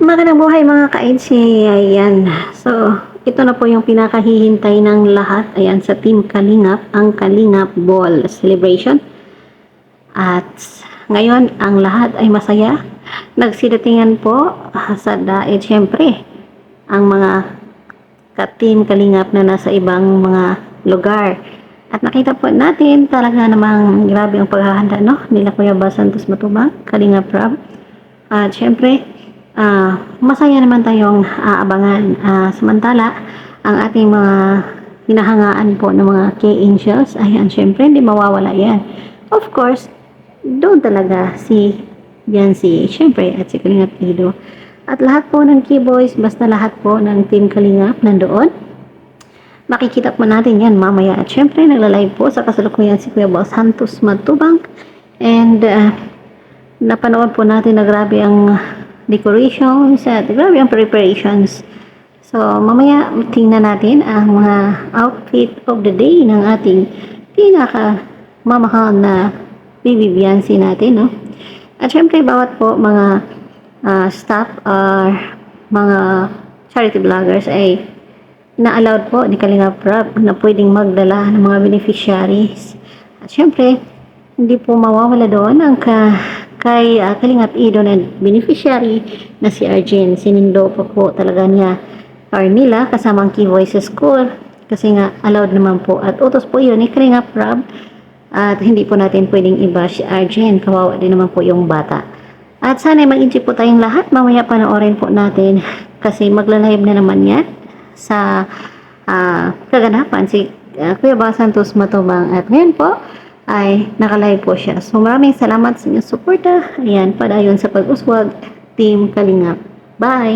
Magandang buhay mga ka-EDSI, ayan. So, ito na po yung pinakahihintay ng lahat, ayan, sa Team Kalingap, ang Kalingap Ball Celebration. At ngayon, ang lahat ay masaya. Nagsidatingan po sa daet, syempre, ang mga ka-Team Kalingap na nasa ibang mga lugar. At nakita po natin talaga namang grabe ang paghahanda, no? Nila Kuya Bal Santos Matubang, Kalingap Rob. At syempre, masaya naman tayong aabangan. Samantala, ang ating mga hinahangaan po ng mga K-Angels, ayan, syempre, hindi mawawala yan. Of course, doon talaga si Biancy, syempre, at si Kalingap Ido. At lahat po ng K-Boys, basta lahat po ng Team Kalingap nandoon. Makikita po natin yan mamaya. At syempre, naglalive po sa kasalukuyan si Kuya Bal Santos Matubang. And napanood po natin na grabe ang decorations at grabe ang preparations. So, mamaya tingnan natin ang mga outfit of the day ng ating pinaka-mamahal na Baby Biancy natin, no? At syempre, bawat po mga staff or mga charity vloggers ay na-allowed po ni Kalingap Rob na pwedeng magdala ng mga beneficiaries. At syempre, hindi po mawawala doon ang kay Kalingap Ido na beneficiary na si Arjen. Sinindo po talaga niya or nila kasamang Key Voices School kasi nga allowed naman po at utos po yun ni Kalingap Rob at hindi po natin pwedeng iba si Arjen. Kawawa din naman po yung bata. At sana mag-enjoy po tayong lahat. Mamaya panoorin po natin kasi magla-live na naman yan sa kaganapan si Kuya Bal Santos Matubang at ngayon po ay nakalive po siya. So maraming salamat sa inyong suporta. Ayan, padayon sa pag-uswag Team Kalingap. Bye!